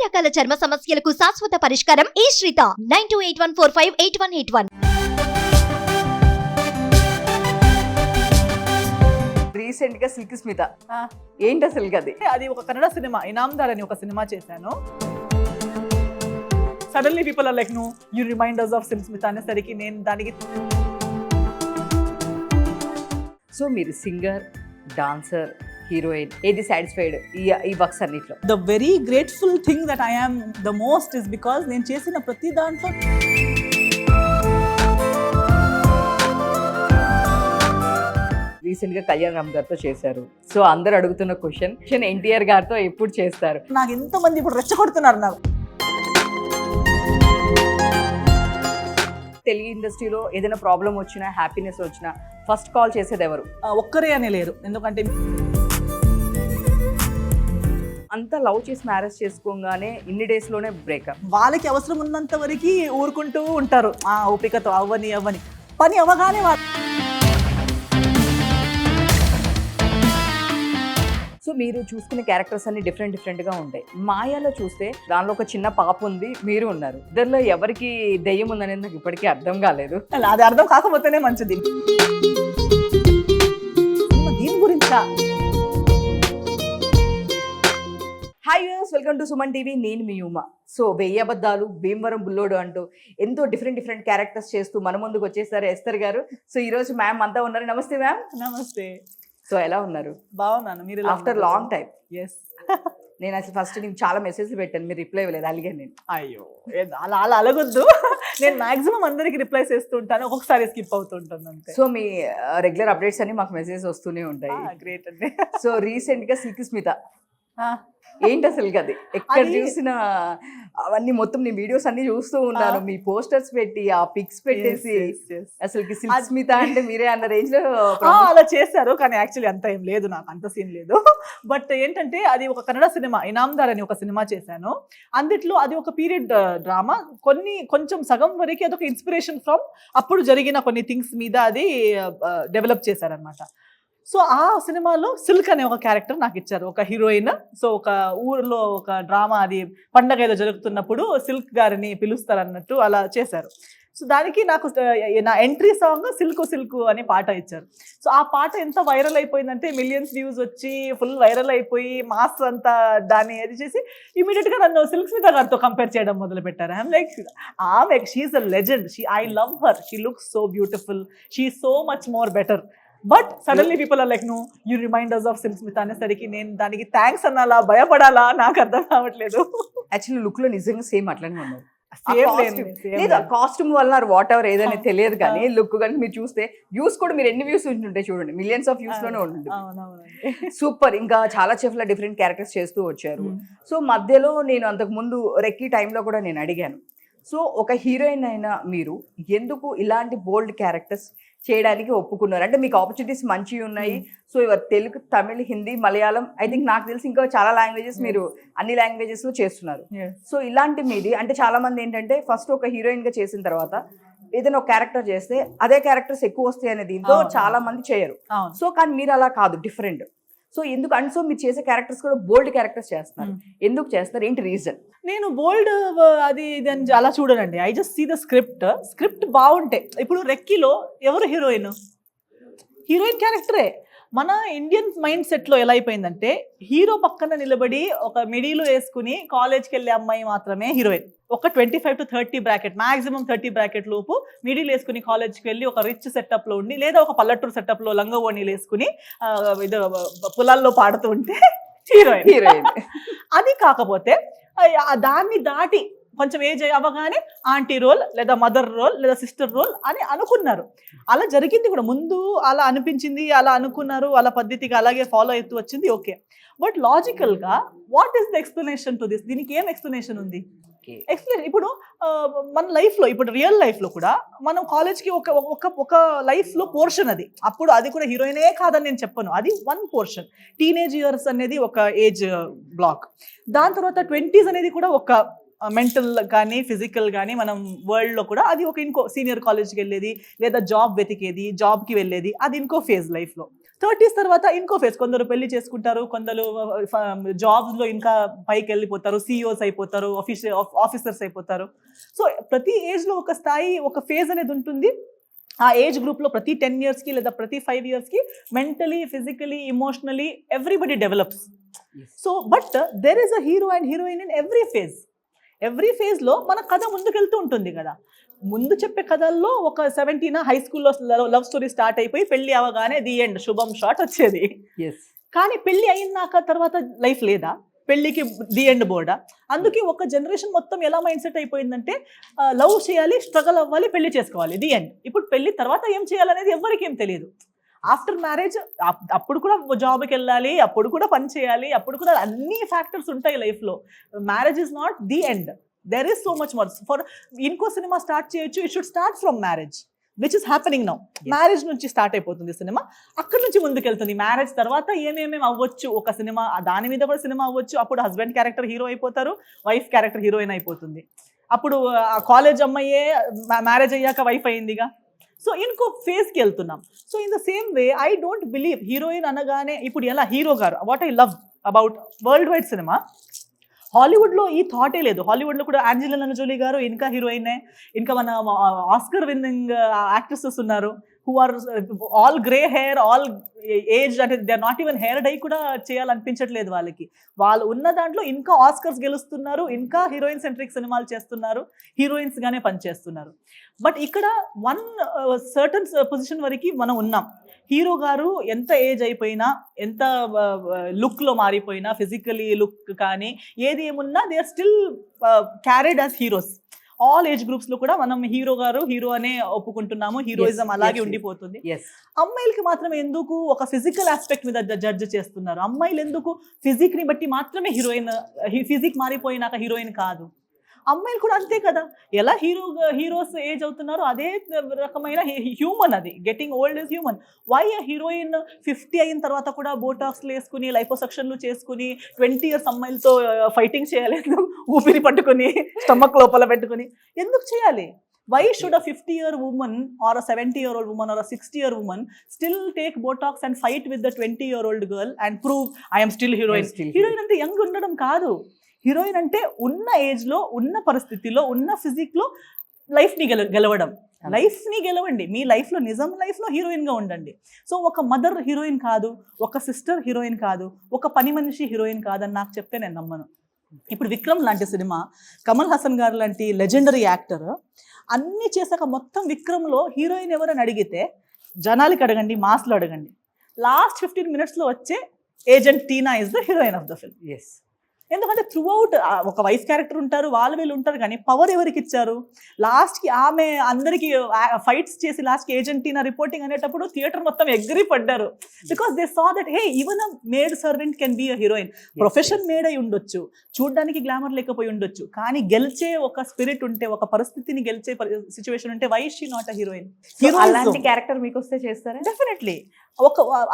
రకాల చర్మ సమస్యలకు శాశ్వత పరిష్కారం ఈ శ్రీత 9281458181. రీసెంట్ గా సిల్క్ స్మిత ఏంటి అసలు అది ఒక కన్నడ సినిమా ఇనామ్దార్ అని ఒక సినిమా చేశాను. Suddenly people are like no you reminders of Silk Smitha అనేసరికి నేను దానికి సో మీరు సింగర్, డాన్సర్, హీరోయిన్ ఏది సాటిస్ఫైడ్ ఈ వర్క్స్ అన్నిట్లో? The very grateful thing that I am the most is because నేను చేసిన ప్రతి దాంట్లో రీసెంట్ గా కళ్యాణ్ రామ్ గారితో చేశారు. సో అందరు అడుగుతున్న క్వశ్చన్ ఎన్టీఆర్ గారితో ఎప్పుడు చేస్తారు? నాకు ఎంతమంది ఇప్పుడు రెచ్చగొడుతున్నారు నాకు. తెలుగు ఇండస్ట్రీలో ఏదైనా ప్రాబ్లం వచ్చినా, హ్యాపీనెస్ వచ్చినా ఫస్ట్ కాల్ చేసేది ఎవరు? ఒక్కరే అనే లేరు. ఎందుకంటే అంతా లవ్ చేసి మ్యారేజ్ చేసుకోగానే ఇన్ని డేస్ లోనే బ్రేకప్. వాళ్ళకి అవసరం ఉన్నంత వరకు ఊరుకుంటూ ఉంటారు ఓపికతో. అవ్వని పని అవ్వగానే సో మీరు చూసుకునే క్యారెక్టర్స్ అన్ని డిఫరెంట్ గా ఉంటాయి. మాయాలో చూస్తే దానిలో ఒక చిన్న పాప ఉంది, మీరు ఉన్నారు. ఇద్దరిలో ఎవరికి దెయ్యం ఉందనేది నాకు ఇప్పటికీ అర్థం కాలేదు. అది అర్థం కాకపోతేనే మంచిది. దీని గురించా? Hi viewers, welcome to Suman TV. నేను మీ ఉమా. సో 1000 అబద్ధాలు, భీమవరం బుల్లోడు అంటూ ఎంతో డిఫరెంట్ క్యారెక్టర్స్ చేస్తూ మన ముందుకు వచ్చేసారు ఎస్తర్ గారు. సో ఈ రోజు మ్యామ్ అంతా ఉన్నారు. నమస్తే మ్యామ్. నమస్తే. సో ఎలా ఉన్నారు? బాగున్నాను. మీరు ఆఫ్టర్ లాంగ్ టైం. ఎస్. నేను అసలు ఫస్ట్ నీకు చాలా మెసేజ్లు పెట్టాను, మీరు రిప్లై ఇవ్వలేదు. అలిగాను నేను. అయ్యో అలా అలగొద్దు. నేను మాక్సిమం అందరికి రిప్లై చేస్తూ ఉంటాను, ఒక్కొక్కసారి స్కిప్ అవుతుంటాను అంతే. సో మీ రెగ్యులర్ అప్డేట్స్ అన్ని మాకు మెసేజ్ వస్తూనే ఉంటాయి. గ్రేట్ అండి. సో రీసెంట్ గా సిల్క్ స్మిత ఏంటి అసలు ఎక్కడ చూసినా అవన్నీ మొత్తం నీ వీడియోస్ అన్ని చూస్తూ ఉన్నాను. మీ పోస్టర్స్ పెట్టి ఆ పిక్స్ పెట్టేసి అసలు సిల్క్ స్మిత అంటే మీరే అన్న రేంజ్ లో అలా చేశారు. కానీ యాక్చువల్లీ అంత ఏం లేదు, నాకు అంత సీన్ లేదు. బట్ ఏంటంటే అది ఒక కన్నడ సినిమా ఇనామ్దార్ అని ఒక సినిమా చేశాను. అందుట్లో అది ఒక పీరియడ్ డ్రామా. కొంచెం సగం వరకు అదొక ఇన్స్పిరేషన్ ఫ్రమ్ అప్పుడు జరిగిన కొన్ని థింగ్స్ మీద అది డెవలప్ చేశారనమాట. సో ఆ సినిమాలో సిల్క్ అనే ఒక క్యారెక్టర్ నాకు ఇచ్చారు, ఒక హీరోయిన్. సో ఒక ఊరిలో ఒక డ్రామా, అది పండగ ఏదో జరుగుతున్నప్పుడు సిల్క్ గారిని పిలుస్తారు అన్నట్టు అలా చేశారు. సో దానికి నాకు నా ఎంట్రీ సాంగ్ సిల్క్ అనే పాట ఇచ్చారు. సో ఆ పాట ఎంత వైరల్ అయిపోయిందంటే మిలియన్స్ వ్యూస్ వచ్చి ఫుల్ వైరల్ అయిపోయి మాస్ అంతా దాన్ని అది చేసి ఇమీడియట్గా నన్ను సిల్క్ స్మిత గారితో కంపేర్ చేయడం మొదలు పెట్టారు. ఐఎమ్ లైక్ ఆమె she is a legend, I love her, she looks so beautiful, she is so much more better. But suddenly people are like no you reminders of Silk Smitha అనేసరికి నేను దానికి థ్యాంక్స్ అనాలా, భయపడాలా, నాకు అర్థం కావట్లేదు. యాక్చువల్లీ లుక్ లో నిజంగా సేమ్ అట్లనే ఉన్నారు. లేదు కాస్ట్యూమ్ వల్ల వాట్ ఎవర్ ఏదైనా తెలియదు, కానీ లుక్ కానీ మీరు చూస్తే వ్యూస్ కూడా మీరు ఎన్ని వ్యూస్ ఉంటుంటాయి చూడండి, మిలియన్స్ ఆఫ్ వ్యూస్ లోనే ఉంటుంది. సూపర్. ఇంకా చాలా చెఫ్ల డిఫరెంట్ క్యారెక్టర్స్ చేస్తూ వచ్చారు. సో మధ్యలో నేను అంతకు ముందు రెక్కీ టైంలో కూడా నేను అడిగాను, సో ఒక హీరోయిన్ అయినా మీరు ఎందుకు ఇలాంటి బోల్డ్ క్యారెక్టర్స్ చేయడానికి ఒప్పుకున్నారు? అంటే మీకు ఆపర్చునిటీస్ మంచివి ఉన్నాయి. So ఇవర్ Telugu, Tamil, Hindi, Malayalam, I think నాకు తెలిసి ఇంకా చాలా లాంగ్వేజెస్ మీరు అన్ని లాంగ్వేజెస్ లో చేస్తున్నారు. సో ఇలాంటి మీది అంటే చాలా మంది ఏంటంటే ఫస్ట్ ఒక హీరోయిన్ గా చేసిన తర్వాత ఏదైనా ఒక క్యారెక్టర్ చేస్తే అదే క్యారెక్టర్స్ ఎక్కువ వస్తాయి అనే దీంతో చాలా మంది చేయరు. సో కానీ మీరు అలా కాదు, డిఫరెంట్. సో ఎందుకు అంటే సో మీరు చేసే క్యారెక్టర్స్ కూడా బోల్డ్ క్యారెక్టర్స్ చేస్తున్నారు. ఎందుకు చేస్తారు, ఏంటి రీజన్? నేను బోల్డ్ అది ఇది అలా చూడనండి. I just see the script బాగుంటే. ఇప్పుడు రెక్కీలో ఎవరు హీరోయిన్ క్యారెక్టరే. మన ఇండియన్ మైండ్ సెట్లో ఎలా అయిపోయిందంటే హీరో పక్కన నిలబడి ఒక మిడీలో వేసుకుని కాలేజ్కి వెళ్ళే అమ్మాయి మాత్రమే హీరోయిన్. ఒక 25 to 30 బ్రాకెట్, మాక్సిమం 30 బ్రాకెట్ లోపు మిడిల్ వేసుకుని కాలేజ్కి వెళ్ళి ఒక రిచ్ సెటప్లో ఉండి, లేదా ఒక పల్లెటూరు సెటప్లో లంగవోణీలు వేసుకుని ఇది పొలాల్లో పాడుతూ ఉంటే హీరోయిన్. అది కాకపోతే దాన్ని దాటి కొంచెం ఏజ్ అవ్వగానే ఆంటీ రోల్, లేదా మదర్ రోల్, లేదా సిస్టర్ రోల్ అని అనుకున్నారు. అలా జరిగింది కూడా. ముందు అలా అనిపించింది, అలా అనుకున్నారు, అలా పద్ధతిగా అలాగే ఫాలో అవుతూ వచ్చింది. ఓకే, బట్ లాజికల్గా what is the explanation to this? దీనికి ఏం ఎక్స్ప్లెనేషన్ ఉంది? ఇప్పుడు మన లైఫ్లో, ఇప్పుడు రియల్ లైఫ్లో కూడా మనం కాలేజ్కి ఒక లైఫ్లో పోర్షన్ అది. అప్పుడు అది కూడా హీరోయినే కాదని నేను చెప్పను, అది వన్ పోర్షన్. టీనేజ్ ఇయర్స్ అనేది ఒక ఏజ్ బ్లాక్. దాని తర్వాత 20s అనేది కూడా ఒక మెంటల్ కానీ ఫిజికల్ కానీ మనం వరల్డ్లో కూడా అది ఒక ఇంకో సీనియర్ కాలేజ్కి వెళ్ళేది, లేదా జాబ్ వెతికేది, జాబ్కి వెళ్ళేది, అది ఇంకో ఫేజ్ లైఫ్లో. 30s తర్వాత ఇంకో ఫేజ్, కొందరు పెళ్లి చేసుకుంటారు, కొందరు జాబ్స్ లో ఇంకా పైకి వెళ్ళిపోతారు, CEOs అయిపోతారు, ఆఫీసర్స్ అయిపోతారు. సో ప్రతి ఏజ్ లో ఒక స్థాయి, ఒక ఫేజ్ అనేది ఉంటుంది. ఆ ఏజ్ గ్రూప్ లో ప్రతి 10 years కి లేదా ప్రతి 5 years కి mentally, physically, emotionally everybody develops. So but there is a hero and heroine in every phase లో మన కథ ముందుకెళ్తూ ఉంటుంది కదా. ముందు చెప్పే కథల్లో ఒక 17 హై స్కూల్లో లవ్ స్టోరీ స్టార్ట్ అయిపోయి పెళ్లి అవగానే ది ఎండ్, శుభం షాట్ వచ్చేది. కానీ పెళ్లి అయినాక తర్వాత లైఫ్ లేదా, పెళ్లికి ది ఎండ్ బోర్డా. అందుకే ఒక జనరేషన్ మొత్తం ఎలా మైండ్ సెట్ అయిపోయిందంటే లవ్ చేయాలి, స్ట్రగల్ అవ్వాలి, పెళ్లి చేసుకోవాలి, ది ఎండ్. ఇప్పుడు పెళ్లి తర్వాత ఏం చేయాలనేది ఎవరికి ఏం తెలియదు. ఆఫ్టర్ మ్యారేజ్ అప్పుడు కూడా జాబ్కి వెళ్ళాలి, అప్పుడు కూడా పని చేయాలి, అప్పుడు కూడా అన్ని ఫ్యాక్టర్స్ ఉంటాయి లైఫ్లో. Marriage is not the end, there is so much more. For ఇంకో సినిమా స్టార్ట్ చేయొచ్చు, it should start from marriage, which is happening now. Marriage నుంచి స్టార్ట్ అయిపోతుంది సినిమా, అక్కడ నుంచి ముందుకెళ్తుంది. మ్యారేజ్ తర్వాత ఏమేమి అవ్వచ్చు ఒక సినిమా, దాని మీద కూడా సినిమా అవ్వచ్చు. అప్పుడు హస్బెండ్ క్యారెక్టర్ హీరో అయిపోతారు, వైఫ్ క్యారెక్టర్ హీరోయిన్ అయిపోతుంది. అప్పుడు కాలేజ్ అమ్మాయే మ్యారేజ్ అయ్యాక వైఫ్ అయిందిగా. సో ఇంకో ఫేజ్కి వెళ్తున్నాం. So in the same way I don't believe heroine అనగానే ఇప్పుడు ఎలా హీరో గారు, what I love about world wide cinema, హాలీవుడ్లో ఈ థాటే లేదు. హాలీవుడ్లో కూడా ఆంజెలినా జోలీ గారు ఇంకా హీరోయినే, ఇంకా మన ఆస్కర్ విన్నింగ్ యాక్ట్రెసెస్ ఉన్నారు who are all grey hair, all aged, అంటే they are not even hair dye కూడా చేయాలనిపించట్లేదు వాళ్ళకి. వాళ్ళు ఉన్న దాంట్లో ఇంకా ఆస్కర్స్ గెలుస్తున్నారు, ఇంకా హీరోయిన్ సెంట్రిక్ సినిమాలు చేస్తున్నారు, హీరోయిన్స్ గానే పనిచేస్తున్నారు. బట్ ఇక్కడ వన్ సర్టన్ పొజిషన్ వరకు మనం ఉన్నాం. హీరో గారు ఎంత ఏజ్ అయిపోయినా, ఎంత లుక్లో మారిపోయినా, ఫిజికలీ లుక్ కానీ ఏది ఏమున్నా, they are still carried as heroes. All age groups లో కూడా మనం హీరో గారు హీరో అనే ఒప్పుకుంటున్నాము, హీరోయిజం అలాగే ఉండిపోతుంది. అమ్మాయిలకి మాత్రం ఎందుకు ఒక ఫిజికల్ ఆస్పెక్ట్ మీద జడ్జ్ చేస్తున్నారు? అమ్మాయిలు ఎందుకు ఫిజిక్ ని బట్టి మాత్రమే హీరోయిన్, ఫిజిక్ మారిపోయినాక హీరోయిన్ కాదు? అమ్మాయిలు కూడా అంతే కదా, ఎలా హీరోస్ ఏజ్ అవుతున్నారో అదే రకమైన హ్యూమన్, అది getting old is human. Why heroine 50 అయిన తర్వాత కూడా బోటాక్స్లు వేసుకుని, లైపోసెక్షన్లు చేసుకుని 20 years అమ్మాయిలతో ఫైటింగ్ చేయాలి, ఊపిరి పట్టుకుని స్టమక్ లోపల పెట్టుకుని ఎందుకు చేయాలి? Why should a 50-year woman or a 70-year-old woman or a 60-year woman still take Botox and fight with the 20-year-old girl and prove I am still heroine? Heroine అంటే young ఉండడం కాదు. Heroine అంటే ఉన్న ఏజ్లో, ఉన్న పరిస్థితిలో, ఉన్న ఫిజిక్లో లైఫ్ని గెలవడం. లైఫ్ని గెలవండి, మీ లైఫ్లో, నిజం లైఫ్లో హీరోయిన్గా ఉండండి. సో ఒక మదర్ హీరోయిన్ కాదు, ఒక సిస్టర్ హీరోయిన్ కాదు, ఒక పని మనిషి హీరోయిన్ కాదని నాకు చెప్తే నేను నమ్మను. ఇప్పుడు విక్రమ్ లాంటి సినిమా, కమల్ హాసన్ గారు లాంటి లెజెండరీ యాక్టర్ అన్నీ చేశాక మొత్తం విక్రమ్లో హీరోయిన్ ఎవరని అడిగితే, జనాలకి అడగండి, మాస్లో అడగండి, లాస్ట్ 15 minutesలో వచ్చే agent Tina is the heroine of the film. ఎందుకంటే త్రూ అవుట్ ఒక వైఫ్ క్యారెక్టర్ ఉంటారు, వీళ్ళు ఉంటారు, కానీ పవర్ ఎవరికి ఇచ్చారు? లాస్ట్కి ఆమె అందరికి ఫైట్స్ చేసి లాస్ట్కి ఏజెంటీనా రిపోర్టింగ్ అనేటప్పుడు థియేటర్ మొత్తం ఎగ్రీ పడ్డారు. Because they saw that hey, even a maid servant can be a heroine. Profession maid అయి ఉండొచ్చు, చూడడానికి గ్లామర్ లేకపోయి ఉండొచ్చు, కానీ గెలిచే ఒక స్పిరిట్ ఉంటే, ఒక పరిస్థితిని గెలిచే సిచ్యువేషన్ ఉంటే, why she not a heroine? అలాంటి క్యారెక్టర్ మీకు వస్తే చేస్తారా? డెఫినెట్లీ.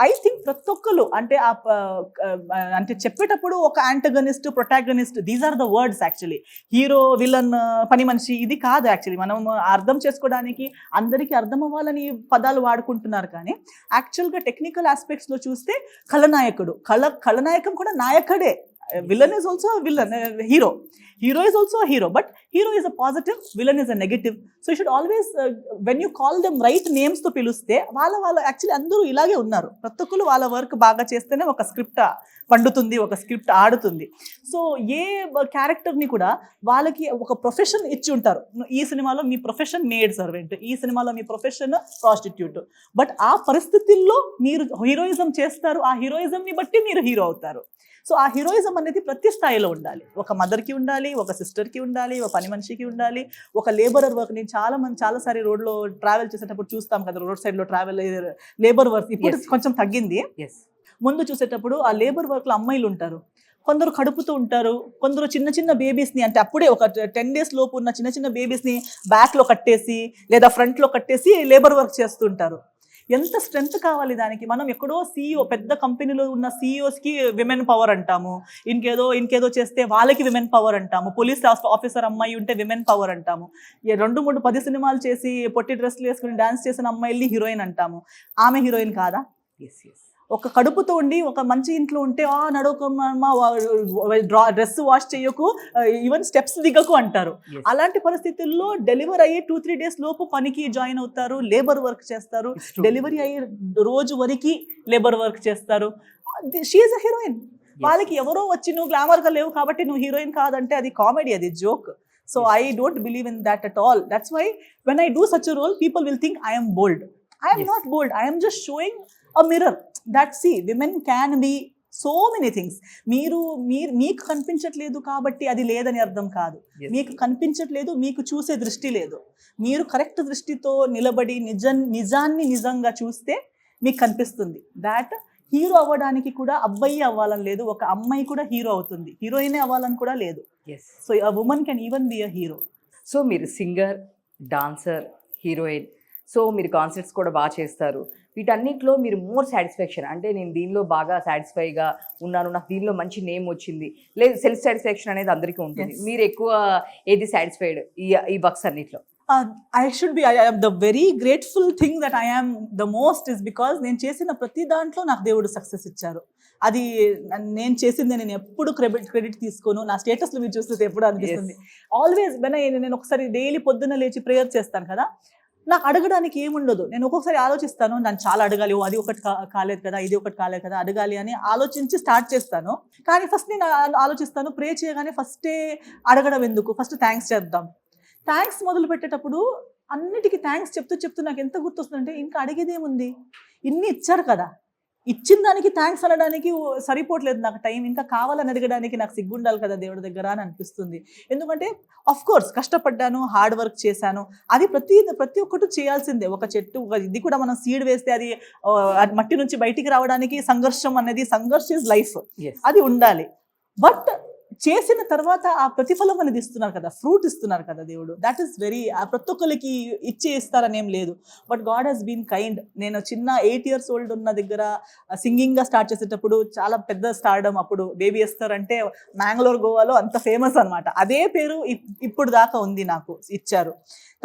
ఐ థింక్ ప్రతి ఒక్కరు అంటే చెప్పేటప్పుడు ఒక antagonist, protagonist, these are the words actually. Hero, villain, పని మనిషి, ఇది కాదు యాక్చువల్లీ. మనం అర్థం చేసుకోవడానికి, అందరికీ అర్థం అవ్వాలని పదాలు వాడుకుంటున్నారు, కానీ యాక్చువల్గా టెక్నికల్ ఆస్పెక్ట్స్లో చూస్తే ఖలనాయకుడు, ఖలనాయకం కూడా నాయకుడే. Villain is also a villain, hero is also a hero, but hero is a positive, villain is a negative. So you should always when you call them right names తో పిలుస్తే, వాళ్ళ యాక్చువల్లీ అందరూ ఇలాగే ఉన్నారు. ప్రతి ఒక్కరు వాళ్ళ వర్క్ బాగా చేస్తేనే ఒక స్క్రిప్ట్ పండుతుంది, ఒక స్క్రిప్ట్ ఆడుతుంది. సో ఏ క్యారెక్టర్ని కూడా వాళ్ళకి ఒక ప్రొఫెషన్ ఇచ్చి ఉంటారు. ఈ సినిమాలో మీ ప్రొఫెషన్ మేడ్ సర్వెంట్, ఈ సినిమాలో మీ ప్రొఫెషన్ ప్రాస్టిట్యూట్. బట్ ఆ పరిస్థితుల్లో మీరు హీరోయిజం చేస్తారు, ఆ హీరోయిజంని బట్టి మీరు హీరో అవుతారు. సో ఆ హీరోయిజం అనేది ప్రతి స్థాయిలో ఉండాలి. ఒక మదర్కి ఉండాలి, ఒక సిస్టర్కి ఉండాలి, ఒక పని మనిషికి ఉండాలి, ఒక లేబరర్ వర్క్. నేను చాలాసారి రోడ్లో ట్రావెల్ చేసేటప్పుడు చూస్తాం కదా, రోడ్ సైడ్లో ట్రావెల్ లేబర్ వర్క్ ఇప్పుడు కొంచెం తగ్గింది. ముందు చూసేటప్పుడు ఆ లేబర్ వర్క్లో అమ్మాయిలు ఉంటారు, కొందరు కడుపుతూ ఉంటారు, కొందరు చిన్న చిన్న బేబీస్ని, అంటే అప్పుడే ఒక 10 days లోపు ఉన్న చిన్న చిన్న బేబీస్ని బ్యాక్లో కట్టేసి లేదా ఫ్రంట్లో కట్టేసి లేబర్ వర్క్ చేస్తుంటారు. ఎంత స్ట్రెంత్ కావాలి దానికి? మనం ఎక్కడో CEO, పెద్ద కంపెనీలో ఉన్న CEOస్కి విమెన్ పవర్ అంటాము, ఇంకేదో చేస్తే వాళ్ళకి విమెన్ పవర్ అంటాము, పోలీస్ ఆఫీసర్ అమ్మాయి ఉంటే విమెన్ పవర్ అంటాము, 2, 3, 10 సినిమాలు చేసి పొట్టి డ్రెస్లు వేసుకుని డాన్స్ చేసిన అమ్మాయిల్ని హీరోయిన్ అంటాము. ఆమె హీరోయిన్ కాదా? ఒక కడుపుతో ఉండి ఒక మంచి ఇంట్లో ఉంటే నడవకమ్మా, డ్రెస్ వాష్ చేయకు, ఈవెన్ స్టెప్స్ దిగకు అంటారు. అలాంటి పరిస్థితుల్లో డెలివరీ అయ్యే 2-3 days లోపు పనికి జాయిన్ అవుతారు, లేబర్ వర్క్ చేస్తారు, డెలివరీ అయ్యే రోజు వరకు లేబర్ వర్క్ చేస్తారు. She is a heroine. వాళ్ళకి ఎవరో వచ్చి నువ్వు గ్లామర్గా లేవు కాబట్టి నువ్వు హీరోయిన్ కాదంటే అది కామెడీ, అది joke. So I don't believe in that at all. That's why when I do such a role, people will think I am bold. I am not bold. I am just showing a mirror that see, women can be so many things. మీకు కనిపించట్లేదు కాబట్టి అది లేదని అర్థం కాదు. మీకు కనిపించట్లేదు, మీకు చూసే దృష్టి లేదు. మీరు కరెక్ట్ దృష్టితో నిలబడి నిజాన్ని నిజంగా చూస్తే మీకు కనిపిస్తుంది. దాట్ హీరో అవ్వడానికి కూడా అబ్బాయి అవ్వాలని లేదు, ఒక అమ్మాయి కూడా హీరో అవుతుంది, హీరోయినే అవ్వాలని కూడా లేదు. So a woman can even be a hero. So మీరు సింగర్, డాన్సర్, హీరోయిన్, సో మీరు కాన్సర్ట్స్ కూడా బాగా చేస్తారు. వీటన్నిటిలో మీరు మోర్ సాటిస్ఫాక్షన్ అంటే నేను దీనిలో బాగా సాటిస్ఫైగా ఉన్నాను, నాకు దీనిలో మంచి నేమ్ వచ్చింది, లేదు సెల్ఫ్ సాటిస్ఫాక్షన్ అనేది అందరికీ ఉంటుంది. మీరు ఎక్కువ ఏది సాటిస్ఫైడ్ ఈ వర్క్స్ అన్నిట్లో? I am the very grateful thing that I am the most is because నేను చేసిన ప్రతి దాంట్లో నాకు దేవుడు సక్సెస్ ఇచ్చారు. అది నేను చేసింది నేను ఎప్పుడు క్రెడిట్ తీసుకోను. నా స్టేటస్లో మీరు చూస్తే ఎప్పుడు అనిపిస్తుంది ఆల్వేస్ నేను ఒకసారి డైలీ పొద్దున్న లేచి ప్రేయర్ చేస్తాను కదా, నాకు అడగడానికి ఏముండదు. నేను ఒక్కొక్కసారి ఆలోచిస్తాను, నన్ను చాలా అడగాలి, అది ఒకటి కాలేదు కదా, ఇది ఒకటి కాలేదు కదా, అడగాలి అని ఆలోచించి స్టార్ట్ చేస్తాను. కానీ ఫస్ట్ నేను ఆలోచిస్తాను, ప్రే చేయగానే ఫస్టే అడగడం ఎందుకు, ఫస్ట్ థ్యాంక్స్ చేద్దాం. థ్యాంక్స్ మొదలు పెట్టేటప్పుడు అన్నిటికీ థ్యాంక్స్ చెప్తూ నాకు ఎంత గుర్తొస్తుందంటే ఇంకా అడిగేదేముంది, ఇన్ని ఇచ్చారు కదా, ఇచ్చిన దానికి థ్యాంక్స్ అనడానికి సరిపోవట్లేదు నాకు టైం, ఇంకా కావాలని అడగడానికి నాకు సిగ్గుండాలి కదా దేవుడి దగ్గర అని అనిపిస్తుంది. ఎందుకంటే ఆఫ్ కోర్స్ కష్టపడ్డాను, హార్డ్ వర్క్ చేశాను, అది ప్రతి ఒక్కటి చేయాల్సిందే. ఒక చెట్టు ఇది కూడా మనం సీడ్ వేస్తే అది మట్టి నుంచి బయటికి రావడానికి సంఘర్షం ఈజ్ లైఫ్, అది ఉండాలి. బట్ చేసిన తర్వాత ఆ ప్రతిఫలం అనేది ఇస్తున్నారు కదా, ఫ్రూట్ ఇస్తున్నారు కదా దేవుడు. దాట్ ఈస్ వెరీ, ప్రతి ఒక్కరికి ఇస్తారని ఏం లేదు. But God he's been kind. నేను చిన్న 8 years old ఉన్న దగ్గర సింగింగ్గా స్టార్ట్ చేసేటప్పుడు చాలా పెద్ద స్టార్డమ్, అప్పుడు బేబీ ఎస్తర్ అంటే మ్యాంగ్లూర్, గోవాలో అంత ఫేమస్ అనమాట. అదే పేరు ఇప్పుడు దాకా ఉంది, నాకు ఇచ్చారు.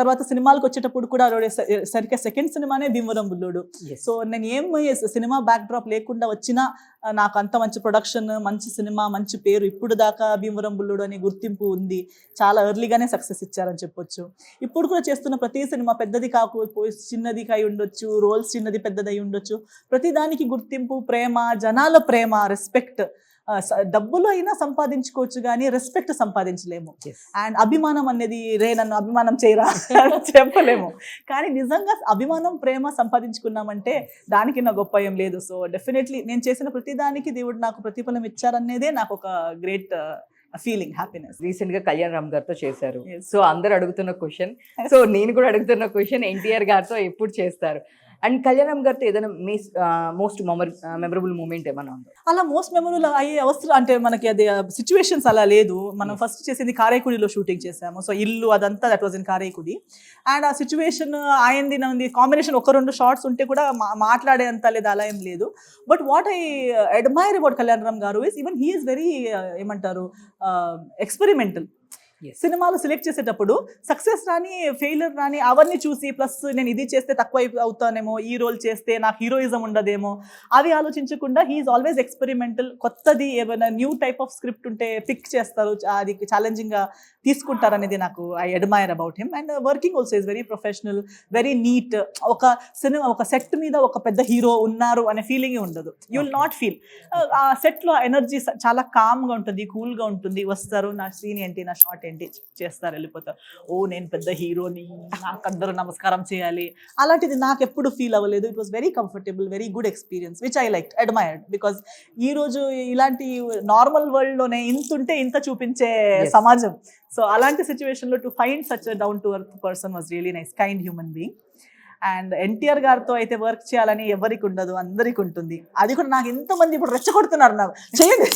తర్వాత సినిమాలకు వచ్చేటప్పుడు కూడా సరిగ్గా సెకండ్ సినిమానే భీమవరం బుల్లుడు. సో నేను ఏం సినిమా బ్యాక్ డ్రాప్ లేకుండా వచ్చినా నాకు అంత మంచి ప్రొడక్షన్, మంచి సినిమా, మంచి పేరు, ఇప్పుడు దాకా భీమవరం బుల్లుడు అనే గుర్తింపు ఉంది. చాలా ఎర్లీగానే సక్సెస్ ఇచ్చారని చెప్పొచ్చు. ఇప్పుడు కూడా చేస్తున్న ప్రతి సినిమా పెద్దది కాకపోయి చిన్నది అయి ఉండొచ్చు, రోల్స్ చిన్నది పెద్దది అయి ఉండొచ్చు, ప్రతి దానికి గుర్తింపు, ప్రేమ, జనాల ప్రేమ, రెస్పెక్ట్. డబ్బులు అయినా సంపాదించుకోవచ్చు కానీ రెస్పెక్ట్ సంపాదించలేము. అండ్ అభిమానం అనేది నన్ను అభిమానం చేయరా చెప్పలేము. కానీ నిజంగా అభిమానం, ప్రేమ సంపాదించుకున్నామంటే దానికి నా గొప్ప ఏం లేదు. సో డెఫినెట్లీ నేను చేసిన ప్రతి దానికి దేవుడు నాకు ప్రతిఫలం ఇచ్చారనేదే నాకు ఒక గ్రేట్ ఫీలింగ్, హ్యాపీనెస్. రీసెంట్ గా కళ్యాణ్ రామ్ గారితో చేశారు. సో అందరు అడుగుతున్న క్వశ్చన్, సో నేను కూడా అడుగుతున్న క్వశ్చన్, ఎన్టీఆర్ గారితో ఎప్పుడు చేస్తారు? అండ్ కళ్యాణ్ రామ్ గారితో ఏదైనా మోస్ట్ మెమరబుల్ మూమెంట్ ఏమైనా ఉందా? అలా మోస్ట్ మెమరబుల్ అయ్యే అవసరం అంటే మనకి అది సిచ్యువేషన్స్ అలా లేదు. మనం ఫస్ట్ చేసింది కారైకుడిలో షూటింగ్ చేసాము. సో ఇల్లు అదంతా that was in Karaikudi. And ఆ సిచ్యువేషన్ ఆయనది నాది కాంబినేషన్, 1-2 షార్ట్స్ ఉంటే కూడా మాట్లాడేంత లేదు, అలా ఏం లేదు. But what I admire about Kalyan Ram గారు is even he is very ఏమంటారు ఎక్స్పెరిమెంటల్. సినిమాలు సెలెక్ట్ చేసేటప్పుడు సక్సెస్ రాని, ఫెయిల్యూర్ రాని అవన్నీ చూసి, ప్లస్ నేను ఇది చేస్తే తక్కువ అవుతానేమో, ఈ రోల్ చేస్తే నాకు హీరోయిజం ఉండదేమో, అవి ఆలోచించకుండా హీఈస్ ఆల్వేస్ ఎక్స్పెరిమెంటల్. కొత్తది ఏమైనా న్యూ టైప్ ఆఫ్ స్క్రిప్ట్ ఉంటే పిక్ చేస్తారు, అది ఛాలెంజింగ్గా తీసుకుంటారు అనేది నాకు I admire about him. And working also is very professional, very neat. ఒక సెట్ మీద ఒక పెద్ద హీరో ఉన్నారు అనే ఫీలింగే ఉండదు. You will not feel. ఆ సెట్లో ఎనర్జీ చాలా కామ్గా ఉంటుంది, కూల్గా ఉంటుంది. వస్తారు, నా సీన్ ఏంటి, నా షార్ట్ ఏంటి చేస్తారు, వెళ్ళిపోతారు. ఓ నేను పెద్ద హీరోని, నాకు అందరూ నమస్కారం చేయాలి, అలాంటిది నాకు ఎప్పుడు ఫీల్ అవ్వలేదు. It was very comfortable, very good experience which I like, admired. Because ఈరోజు ఇలాంటి నార్మల్ వరల్డ్లోనే ఇంతుంటే ఇంత చూపించే సమాజం. సో అలాంటి సిచ్యువేషన్లో to find such a down to earth person was really nice, kind human being. And NTR గారితో అయితే వర్క్ చేయాలని ఎవరికి ఉండదు, అందరికి ఉంటుంది. అది కూడా నాకు ఎంతమంది ఇప్పుడు రెచ్చగొడుతున్నారు, నాకు చేయండి.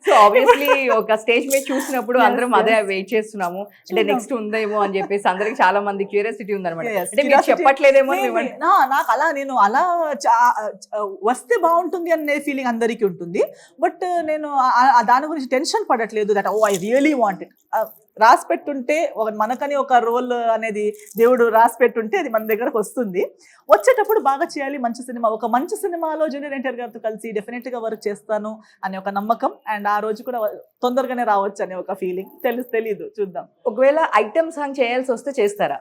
సో ఆబ్వియస్లీ ఒక స్టేజ్ మీద చూసినప్పుడు అందరం అదే వెయిట్ చేస్తున్నాము, అంటే నెక్స్ట్ ఉందేమో అని చెప్పేసి అందరికి చాలా మంది క్యూరియాసిటీ ఉందన్నమాట. అంటే మీరు చెప్పట్లేదేమో. నాకు నేను అలా వస్తే బాగుంటుంది అనే ఫీలింగ్ అందరికీ ఉంటుంది. బట్ నేను దాని గురించి టెన్షన్ పడట్లేదు. That oh I really want it. రాసి పెట్టుంటే మనకని ఒక రోల్ అనేది దేవుడు రాసి పెట్టుంటే అది మన దగ్గరకు వస్తుంది. వచ్చేటప్పుడు బాగా చేయాలి మంచి సినిమా. ఒక మంచి సినిమాలో జూనియర్ ఎన్టీఆర్ గారితో కలిసి డెఫినెట్గా వర్క్ చేస్తాను అనే ఒక నమ్మకం, అండ్ ఆ రోజు కూడా తొందరగానే రావచ్చు అనే ఒక ఫీలింగ్. తెలీదు, చూద్దాం. ఒకవేళ ఐటమ్ సాంగ్ చేయాల్సి వస్తే చేస్తారా?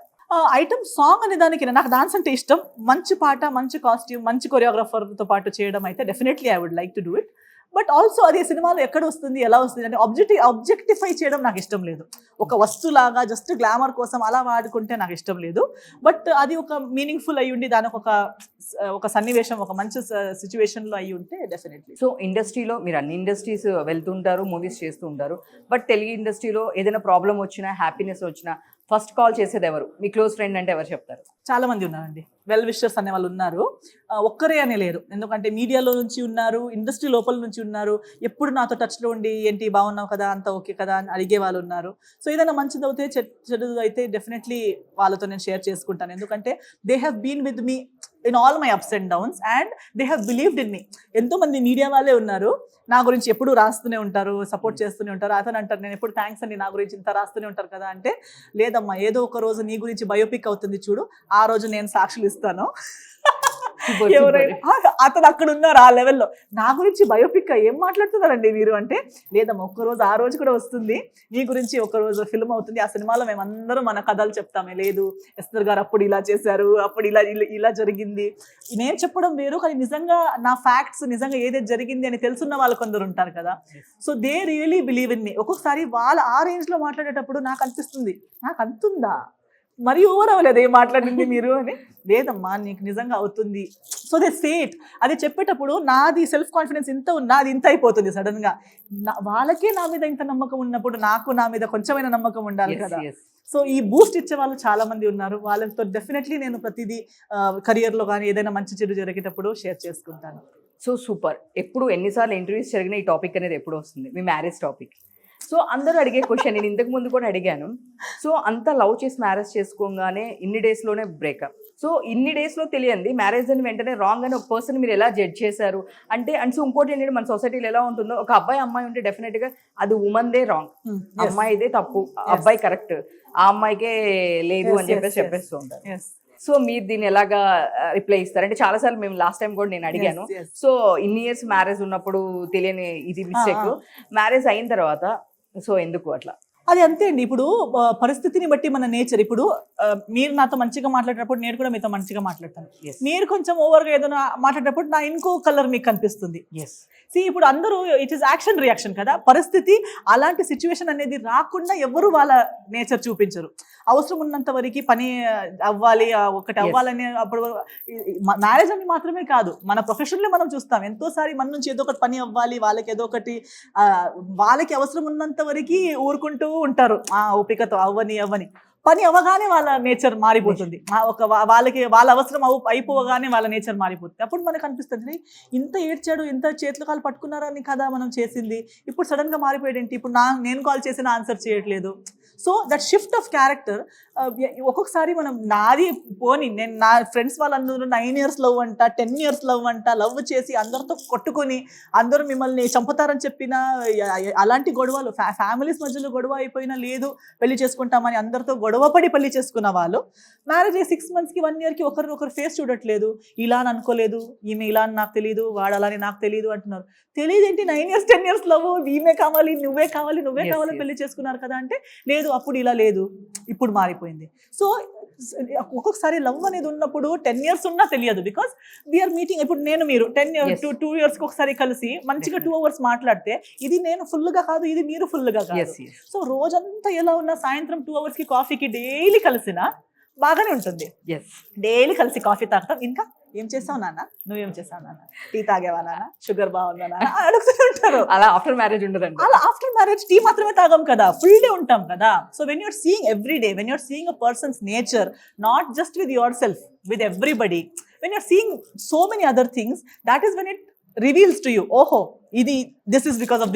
ఐటమ్ సాంగ్ అనే దానికి నాకు డాన్స్ అంటే ఇష్టం. మంచి పాట, మంచి కాస్ట్యూమ్, మంచి కొరియోగ్రాఫర్తో పాటు చేయడం అయితే definitely I would like to do it. But also అది సినిమాలో ఎక్కడ వస్తుంది, ఎలా వస్తుంది అంటే ఆబ్జెక్టిఫై చేయడం నాకు ఇష్టం లేదు. ఒక వస్తులాగా జస్ట్ గ్లామర్ కోసం అలా వాడుకుంటే నాకు ఇష్టం లేదు. బట్ అది ఒక మీనింగ్ఫుల్ అయ్యి ఉండి దానికి ఒక సన్నివేశం, ఒక మంచి సిచ్యువేషన్లో అయ్యి ఉంటే డెఫినెట్లీ. సో ఇండస్ట్రీలో మీరు అన్ని ఇండస్ట్రీస్ వెళ్తుంటారు, మూవీస్ చేస్తూ ఉంటారు. బట్ తెలుగు ఇండస్ట్రీలో ఏదైనా ప్రాబ్లం వచ్చినా, హ్యాపీనెస్ వచ్చినా ఫస్ట్ కాల్ చేసేది ఎవరు? మీ క్లోజ్ ఫ్రెండ్ అంటే ఎవరు చెప్తారు? చాలా మంది ఉన్నారండి, వెల్ విషర్స్ అనే వాళ్ళు ఉన్నారు. ఒక్కరే అనే లేరు, ఎందుకంటే మీడియాలో నుంచి ఉన్నారు, ఇండస్ట్రీ లోపల నుంచి ఉన్నారు. ఎప్పుడు నాతో టచ్లో ఉండి ఏంటి బాగున్నావు కదా, అంత ఓకే కదా అని అడిగే వాళ్ళు ఉన్నారు. సో ఏదైనా మంచిది అవుతే చెడు అయితే డెఫినెట్లీ వాళ్ళతో నేను షేర్ చేసుకుంటాను. ఎందుకంటే they have been with me in all my ups and downs and they have believed in me. ఎంతో మంది మీడియా వాళ్ళే ఉన్నారు, నా గురించి ఎప్పుడు రాస్తూనే ఉంటారు, సపోర్ట్ చేస్తూనే ఉంటారు. అతను అంటారు నేను ఎప్పుడు థ్యాంక్స్ అండి, నా గురించి ఇంత రాస్తూనే ఉంటారు కదా అంటే, లేదమ్మా ఏదో ఒక రోజు నీ గురించి బయోపిక్ అవుతుంది చూడు, ఆ రోజు నేను సాక్షులు ఇస్తాను. ఎవరైనా అతను అక్కడ ఉన్నారు ఆ లెవెల్లో, నా గురించి బయోపిక్ ఏం మాట్లాడుతున్నారండి మీరు అంటే, లేదమ్మా ఒక్కరోజు ఆ రోజు కూడా వస్తుంది, నీ గురించి ఒకరోజు ఫిల్మ్ అవుతుంది, ఆ సినిమాలో మేమందరం మన కథలు చెప్తామే. లేదు ఎస్తర్ గారు అప్పుడు ఇలా చేశారు, అప్పుడు ఇలా జరిగింది, నేను చెప్పడం వేరు, కానీ నిజంగా నా ఫ్యాక్ట్స్ నిజంగా ఏదైతే జరిగింది అని తెలుసున్న వాళ్ళు కొందరు ఉంటారు కదా. So they really believe in me. ఒక్కొక్కసారి వాళ్ళ ఆ రేంజ్ లో మాట్లాడేటప్పుడు నాకు అనిపిస్తుంది, నాకు అంతుందా, మరి ఓవర్ అవ్వలేదు ఏం మాట్లాడింది మీరు అని. లేదమ్మా నీకు నిజంగా అవుతుంది. So they say it. అది చెప్పేటప్పుడు నాది సెల్ఫ్ కాన్ఫిడెన్స్ ఇంత ఉన్నా అది ఇంత అయిపోతుంది సడన్ గా. వాళ్ళకే నా మీద ఇంత నమ్మకం ఉన్నప్పుడు నాకు నా మీద కొంచెమైనా నమ్మకం ఉండాలి కదా. సో ఈ బూస్ట్ ఇచ్చే వాళ్ళు చాలా మంది ఉన్నారు, వాళ్ళతో డెఫినెట్లీ నేను ప్రతిదీ కెరియర్లో కానీ ఏదైనా మంచి చెడు జరిగేటప్పుడు షేర్ చేసుకుంటాను. So super. ఎప్పుడు ఎన్నిసార్లు ఇంటర్వ్యూస్ జరిగిన ఈ టాపిక్ అనేది ఎప్పుడు వస్తుంది, మీ మ్యారేజ్ టాపిక్? సో అందరూ అడిగే క్వశ్చన్, నేను ఇంతకు ముందు కూడా అడిగాను. సో అంతా లవ్ చేసి మ్యారేజ్ చేసుకోగానే ఇన్ని డేస్లోనే బ్రేకప్. సో ఇన్ని డేస్లో తెలియంది మ్యారేజ్ అని వెంటనే రాంగ్ అని ఒక పర్సన్ మీరు ఎలా జడ్జ్ చేశారు అంటే, అండ్ సో ఇంకోటి ఏంటంటే మన సొసైటీలో ఎలా ఉంటుందో, ఒక అబ్బాయి అమ్మాయి ఉంటే డెఫినెట్గా అది ఉమెన్దే రాంగ్, అమ్మాయిదే తప్పు, అబ్బాయి కరెక్ట్, ఆ అమ్మాయికే లేదు అని చెప్పేస్తూ ఉంటారు. సో మీరు దీన్ని ఎలాగా రిప్లై ఇస్తారు అంటే, చాలాసార్లు మేము లాస్ట్ టైం కూడా నేను అడిగాను. సో ఇన్ని ఇయర్స్ మ్యారేజ్ ఉన్నప్పుడు తెలియని ఇది మిస్టేక్, మ్యారేజ్ అయిన తర్వాత సో ఎందుకు అట్లా? అది అంతే అండి. ఇప్పుడు పరిస్థితిని బట్టి మన నేచర్. ఇప్పుడు మీరు నాతో మంచిగా మాట్లాడేటప్పుడు నేను కూడా మీతో మంచిగా మాట్లాడతాను. మీరు కొంచెం ఓవర్గా ఏదైనా మాట్లాడేటప్పుడు నా ఇంకో కలర్ మీకు కనిపిస్తుంది. ఇప్పుడు అందరూ ఇట్ ఈస్ యాక్షన్ రియాక్షన్ కదా. పరిస్థితి అలాంటి సిచ్యువేషన్ అనేది రాకుండా ఎవరు వాళ్ళ నేచర్ చూపించరు. అవసరం ఉన్నంత వరకు పని అవ్వాలి, ఒకటి అవ్వాలని. అప్పుడు మ్యారేజ్ అని మాత్రమే కాదు, మన ప్రొఫెషన్లో మనం చూస్తాం ఎంతోసారి మన నుంచి ఏదో ఒకటి పని అవ్వాలి, వాళ్ళకి ఏదో ఒకటి వాళ్ళకి అవసరం ఉన్నంత వరకు ఊరుకుంటూ ఉంటారు, ఓపికతో అవ్వని పని అవ్వగానే వాళ్ళ నేచర్ మారిపోతుంది. వాళ్ళకి వాళ్ళ అవసరం అయిపోగానే వాళ్ళ నేచర్ మారిపోతుంది. అప్పుడు మనకు అనిపిస్తుంది ఇంత ఏడ్చాడు, ఇంత చేతులు కాలు పట్టుకున్నారని కదా మనం చేసింది, ఇప్పుడు సడన్ గా మారిపోయాడు ఏంటి, ఇప్పుడు నేను కాల్ చేసిన ఆన్సర్ చేయట్లేదు. So that shift of character ఒక్కొక్కసారి మనం నాది పోని, నేను నా ఫ్రెండ్స్ వాళ్ళందరూ 9 years లవ్ అంట, 10 years లవ్ అంట, లవ్ చేసి అందరితో కొట్టుకొని అందరూ మిమ్మల్ని చంపుతారని చెప్పినా, అలాంటి గొడవలు ఫ్యామిలీస్ మధ్యలో గొడవ అయిపోయినా లేదు పెళ్లి చేసుకుంటామని అందరితో గొడవపడి పెళ్లి చేసుకున్న వాళ్ళు మ్యారేజ్ 6 months 1 year ఒకరు ఫేస్ చూడట్లేదు. ఇలా అని అనుకోలేదు, ఈమె ఇలా అని నాకు తెలియదు, వాడు అలాని నాకు తెలియదు అంటున్నారు. తెలియదు ఏంటి, 9 years 10 years లవ్, ఈమె కావాలి, నువ్వే కావాలి పెళ్లి చేసుకున్నారు కదా అంటే, లేదు అప్పుడు ఇలా లేదు, ఇప్పుడు మారిపోయింది. సో ఒక్కొక్కసారి లవ్ అనేది ఉన్నప్పుడు 10 years ఉన్నా తెలియదు, బికాస్ వీఆర్ మీటింగ్. ఇప్పుడు నేను మీరు 2 years ఒకసారి కలిసి మంచిగా 2 hours మాట్లాడితే, ఇది నేను ఫుల్గా కాదు, ఇది మీరు ఫుల్గా కాదు. సో రోజంతా ఎలా ఉన్నా సాయంత్రం 2 hours కాఫీకి డైలీ కలిసినా బాగానే ఉంటుంది. డైలీ కలిసి కాఫీ తాగుతాం. ఇంకా ఏం చేస్తావు నాన్న, నువ్వేం చేస్తావు నాన్న, టీ తాగేవా నాన్న, షుగర్ బాగుందా నాన్న అడుగుతుంటారు. అలా ఆఫ్టర్ మ్యారేజ్ ఉండదండి. అలా ఆఫ్టర్ మ్యారేజ్ టీ మాత్రమే తాగం కదా, ఫుల్ డే ఉంటాం కదా. So when you're seeing every day, when you're seeing a person's nature, not just with yourself, with everybody, when you're seeing so many other things, that is when it reveals to you, ఓహో ఇది this is because of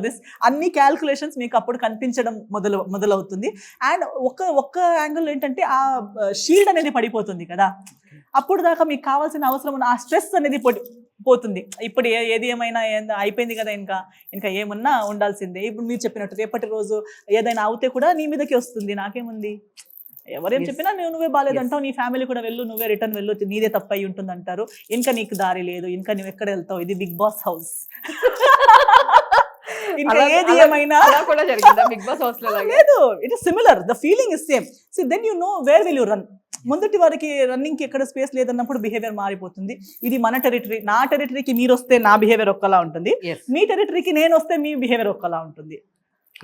this అన్ని calculations మీకు అప్పుడు కనిపించడం మొదలవుతుంది. And ఒక్క angle ఏంటంటే ఆ షీల్డ్ అనేది పడిపోతుంది కదా, అప్పుడు దాకా మీకు కావాల్సిన అవసరం ఉన్న ఆ స్ట్రెస్ అనేది పోతుంది. ఇప్పుడు ఏది ఏమైనా అయిపోయింది కదా, ఇంకా ఏమన్నా ఉండాల్సిందే. ఇప్పుడు మీరు చెప్పినట్టు రేపటి రోజు ఏదైనా అవుతే కూడా నీ మీదకి వస్తుంది, నాకేముంది, ఎవరేం చెప్పినా నువ్వే బాగాలేదంటావు, నీ ఫ్యామిలీ కూడా వెళ్ళు, నువ్వే రిటర్న్ వెళ్ళు, నీదే తప్పు అయి ఉంటుంది అంటారు. ఇంకా నీకు దారి లేదు, ఇంకా నువ్వు ఎక్కడ వెళ్తావు, ఇది బిగ్ బాస్ హౌస్. ఇంకా ఏది ఏమైనా కూడా జరిగిందా బిగ్ బాస్ హౌస్ లో? లేదు, it is similar, the feeling is same. So then you know where will you run. ముందటి వారికి రన్నింగ్ కి ఎక్కడ స్పేస్ లేదన్నప్పుడు బిహేవియర్ మారిపోతుంది. ఇది మన టెరిటరీ, నా టెరిటరీకి మీరు వస్తే నా బిహేవియర్ ఒక్కలా ఉంటుంది, మీ టెరిటరీకి నేను వస్తే మీ బిహేవియర్ ఒక్కలా ఉంటుంది.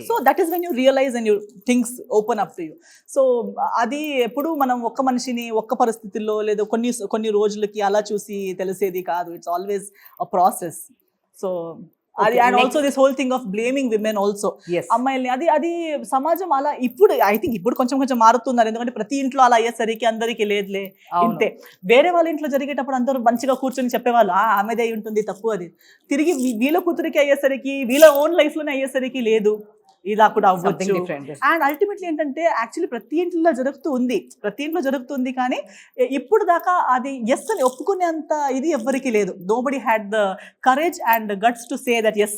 So that is when you realise and you things open up to you. So అది ఎప్పుడు మనం ఒక్క మనిషిని ఒక్క పరిస్థితుల్లో లేదా కొన్ని రోజులకి అలా చూసి తెలిసేది కాదు. It's always a process. So అది and also this whole thing of blaming women also, అమ్మాయిల్ని, అది సమాజం అలా ఇప్పుడు ఐ థింక్ ఇప్పుడు కొంచెం మారుతున్నారు. ఎందుకంటే ప్రతి ఇంట్లో అలా అయ్యేసరికి అందరికీ లేదులే ఇంతే. వేరే వాళ్ళ ఇంట్లో జరిగేటప్పుడు అందరూ మంచిగా కూర్చొని చెప్పేవాళ్ళు ఆమెదే ఉంటుంది తప్పు, అది తిరిగి వీళ్ళ కూతురికి అయ్యేసరికి, వీళ్ళ ఓన్ లైఫ్ లోనే అయ్యేసరికి లేదు, ఇలా కూడా అవ్వచ్చు. అండ్ అల్టిమేట్లీ ఏంటంటే యాక్చువల్లీ ప్రతి ఇంట్లో జరుగుతుంది కానీ ఇప్పుడు దాకా అది ఎస్ అని ఒప్పుకునేంత ఇది ఎవ్వరికి లేదు. Nobody had the courage and guts to say that yes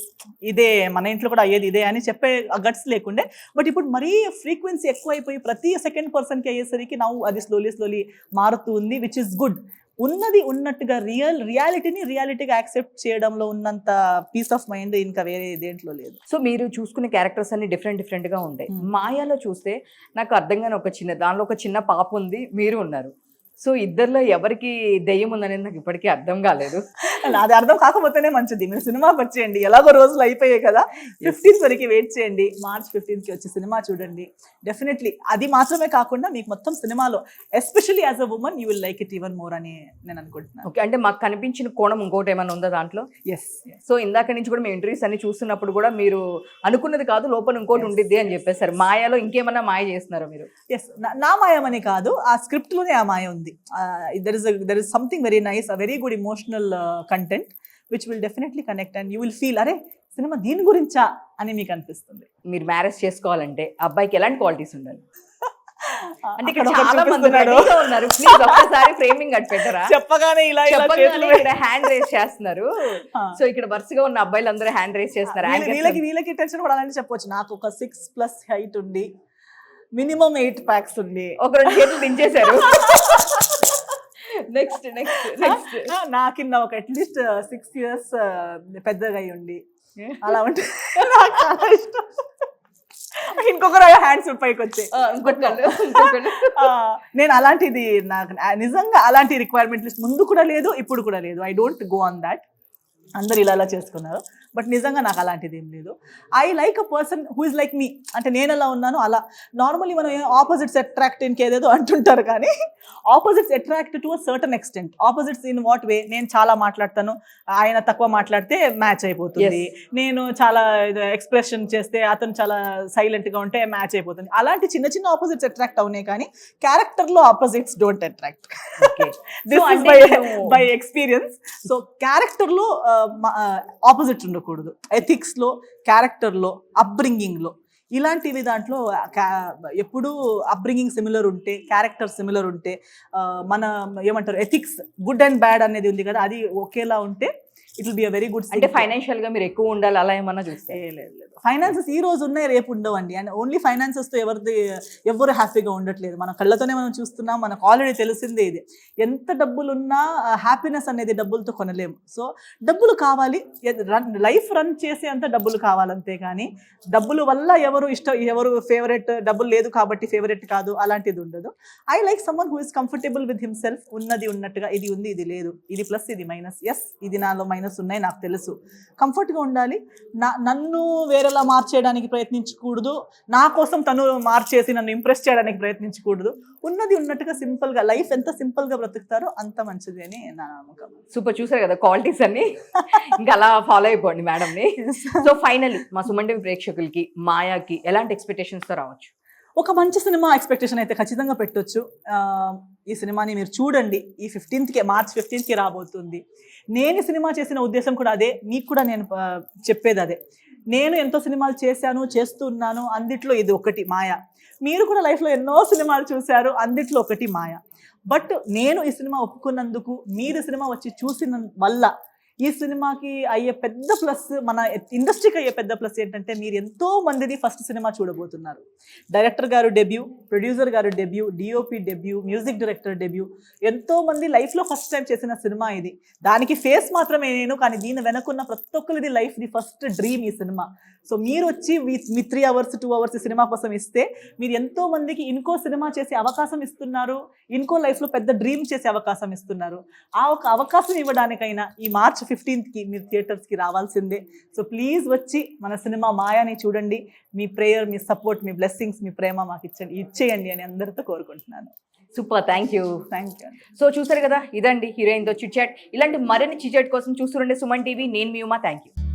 ఇదే మన ఇంట్లో కూడా అయ్యేది ఇదే అని చెప్పే గట్స్ లేకుండే. బట్ ఇప్పుడు మరీ ఫ్రీక్వెన్సీ ఎక్కువైపోయి ప్రతి సెకండ్ పర్సన్కి అయ్యేసరికి నా అది స్లోలీ మారుతూ ఉంది, విచ్ ఇస్ గుడ్. ఉన్నది ఉన్నట్టుగా రియాలిటీగా యాక్సెప్ట్ చేయడంలో ఉన్నంత పీస్ ఆఫ్ మైండ్ ఇంకా వేరే దేంట్లో లేదు. సో మీరు చూసుకునే క్యారెక్టర్స్ అన్ని డిఫరెంట్ గా ఉంటాయి. మాయాలో చూస్తే నాకు అర్థం కాని దానిలో ఒక చిన్న పాప ఉంది, మీరు ఉన్నారు. సో ఇద్దరిలో ఎవరికి దెయ్యం ఉందనేది నాకు ఇప్పటికీ అర్థం కాలేదు. అది అర్థం కాకపోతేనే మంచిది. మీరు సినిమాకి వచ్చేయండి, ఎలాగో రోజులు అయిపోయాయి కదా, 15th వరకు వెయిట్ చేయండి. March 15th వచ్చి సినిమా చూడండి. డెఫినెట్లీ అది మాత్రమే కాకుండా మీకు మొత్తం సినిమాలో especially as a women you will like it even more అని నేను అనుకుంటున్నాను. ఓకే, అంటే మాకు కనిపించిన కోణం ఇంకోటి ఏమైనా ఉందా దాంట్లో? ఎస్. సో ఇందాక నుంచి కూడా మేము ఇంటర్వ్యూస్ అన్ని చూస్తున్నప్పుడు కూడా మీరు అనుకున్నది కాదు, లోపల ఇంకోటి ఉండిద్ది అని చెప్పేసారు. మాయలో ఇంకేమన్నా మాయ చేస్తున్నారా మీరు? ఎస్, నా మాయమని కాదు, ఆ స్క్రిప్ట్ లోనే ఆ మాయ ఉంది. There is something very nice, a very good emotional content which will definitely connect and you will feel అరే సినిమా దీని గురించా అని మీకు అనిపిస్తుంది. మీరు మ్యారేజ్ చేసుకోవాలంటే అబ్బాయికి ఎలాంటి క్వాలిటీస్ ఉండాలి? అంటే ఇక్కడ అక్కడ చాలా మంది చూపిస్తున్నాడు. రెడీగా ఉన్నారు. ప్లీజ్ ఒక్కసారి ఫ్రేమింగ్ కట్ పెట్టరా? చెప్పగానే ఇలా ఇక్కడ హ్యాండ్ రేస్ చేస్తున్నారు. సో ఇక్కడ వరుసగా ఉన్న అబ్బాయిలు అందరూ హ్యాండ్ రేస్ చేస్తున్నారు. వీళ్ళకి టెన్షన్ పడాలని చెప్పొచ్చు. నాకు ఒక 6+ హైట్ ఉండి మినిమం 8 packs ఉంది, ఒక 2 చేతులు దించేశారు. నెక్స్ట్ నా కింద ఒక అట్లీస్ట్ 6 years పెద్దగా అయి ఉండి అలా ఉంటే నాకు చాలా ఇష్టం. ఇంకొకరు హ్యాండ్స్ పైకి వచ్చాయి, నేను అలాంటిది నాకు నిజంగా అలాంటి రిక్వైర్మెంట్ లిస్ట్ ముందు కూడా లేదు, ఇప్పుడు కూడా లేదు. I don't go on that. అందరు ఇలా చేసుకున్నారు, బట్ నిజంగా నాకు అలాంటిది ఏం లేదు. I like a person who is like me. అంటే నేను ఎలా ఉన్నాను అలా. నార్మల్లీ మనం ఆపోజిట్స్ అట్రాక్ట్ ఇంకేదేదో అంటుంటారు, కానీ opposites attract to a certain extent. Opposites in what way? నేను చాలా మాట్లాడతాను, ఆయన తక్కువ మాట్లాడితే మ్యాచ్ అయిపోతుంది. నేను చాలా ఎక్స్ప్రెషన్ చేస్తే అతను చాలా సైలెంట్ గా ఉంటే మ్యాచ్ అయిపోతుంది. అలాంటి చిన్న చిన్న ఆపోజిట్స్ అట్రాక్ట్ అవునాయి, కానీ క్యారెక్టర్ లో opposites don't attract. This is by experience. So character లో ఆపోజిట్ ఉండకూడదు. ఎథిక్స్ లో, క్యారెక్టర్ లో, అప్బ్రింగింగ్ లో, ఇలాంటివి దాంట్లో ఎప్పుడు అప్బ్రింగింగ్ సిమిలర్ ఉంటే, క్యారెక్టర్ సిమిలర్ ఉంటే, మన ఏమంటారు ఎథిక్స్ గుడ్ అండ్ బ్యాడ్ అనేది ఉంది కదా, అది ఒకేలా ఉంటే it will be a very good. అంటే ఫైనాన్షియల్ గా మీరు ఎక్కువ ఉండాలి అలా ఏమన్నా చూస్తే? లేదు, ఫైనాన్సెస్ ఈ రోజు ఉన్నాయి, రేపు ఉండవండి. అండ్ ఓన్లీ ఫైనాన్సెస్ తో ఎవరు హ్యాపీగా ఉండట్లేదు. మన కళ్ళతోనే మనం చూస్తున్నాం, మనకు ఆల్రెడీ తెలిసిందే ఇది. ఎంత డబ్బులున్నా హ్యాపీనెస్ అనేది డబ్బులతో కొనలేము. సో డబ్బులు కావాలి, లైఫ్ రన్ చేసే అంత డబ్బులు కావాలంతే, కానీ డబ్బుల వల్ల ఎవరు ఫేవరెట్, డబ్బులు లేదు కాబట్టి ఫేవరెట్ కాదు, అలాంటిది ఉండదు. I like someone who is comfortable with himself. ఉన్నది ఉన్నట్టుగా, ఇది ఉంది ఇది లేదు, ఇది ప్లస్ ఇది మైనస్. ఎస్, ఇది నాలో మైనస్ ఉన్నాయి నాకు తెలుసు. కంఫర్ట్గా ఉండాలి. నన్ను వేరేలా మార్చేయడానికి ప్రయత్నించకూడదు, నా కోసం తను మార్చేసి నన్ను ఇంప్రెస్ చేయడానికి ప్రయత్నించకూడదు. ఉన్నది ఉన్నట్టుగా సింపుల్ గా, లైఫ్ ఎంత సింపుల్ గా బ్రతుకుతారో అంత మంచిది అని నా నమ్మకం. సూపర్, చూసారు కదా క్వాలిటీస్ అన్ని, ఇంకా అలా ఫాలో అయిపోండి మేడం ని. సో ఫైనల్లీ మా సుమన్ టీవీ ప్రేక్షకులకి మాయాకి ఎలాంటి ఎక్స్పెక్టేషన్స్ తో రావచ్చు? ఒక మంచి సినిమా ఎక్స్పెక్టేషన్ అయితే ఖచ్చితంగా పెట్టొచ్చు. ఈ సినిమాని మీరు చూడండి. ఈ March 15th రాబోతుంది. నేను సినిమా చేసిన ఉద్దేశం కూడా అదే, మీకు కూడా నేను చెప్పేది అదే. నేను ఎంతో సినిమాలు చేస్తున్నాను, అందుట్లో ఇది ఒకటి మాయ. మీరు కూడా లైఫ్లో ఎన్నో సినిమాలు చూశారు, అందుట్లో ఒకటి మాయ. బట్ నేను ఈ సినిమా ఒప్పుకున్నందుకు, మీరు సినిమా వచ్చి చూసిన వల్ల ఈ సినిమాకి అయ్యే పెద్ద ప్లస్, మన ఇండస్ట్రీకి అయ్యే పెద్ద ప్లస్ ఏంటంటే మీరు ఎంతో మందిది ఫస్ట్ సినిమా చూడబోతున్నారు. డైరెక్టర్ గారు డెబ్యూ, ప్రొడ్యూసర్ గారు debut, DOP debut, music director debut, ఎంతో మంది లైఫ్లో ఫస్ట్ టైం చేసిన సినిమా ఇది. దానికి ఫేస్ మాత్రమే నేను, కానీ దీని వెనకున్న ప్రతి ఒక్కరిది లైఫ్ ది ఫస్ట్ డ్రీమ్ ఈ సినిమా. సో మీరు వచ్చి మీ 3 hours 2 hours సినిమా కోసం ఇస్తే మీరు ఎంతో మందికి ఇంకో సినిమా చేసే అవకాశం ఇస్తున్నారు, ఇంకో లైఫ్లో పెద్ద డ్రీమ్ చేసే అవకాశం ఇస్తున్నారు. ఆ ఒక అవకాశం ఇవ్వడానికైనా ఈ March 15th మీరు థియేటర్స్కి రావాల్సిందే. సో ప్లీజ్ వచ్చి మన సినిమా మాయాని చూడండి. మీ ప్రేయర్, మీ సపోర్ట్, మీ బ్లెస్సింగ్స్, మీ ప్రేమ మాకు ఇచ్చేయండి అని అందరితో కోరుకుంటున్నాను. Super, thank you. Thank you. So చూసారు కదా, ఇదండి హీరోయిన్తో చిట్ చాట్. ఇలాంటి మరిన్ని చిట్ చాట్ కోసం చూస్తుండే సుమన్ టీవీ. నేను మీ ఉమా. Thank you.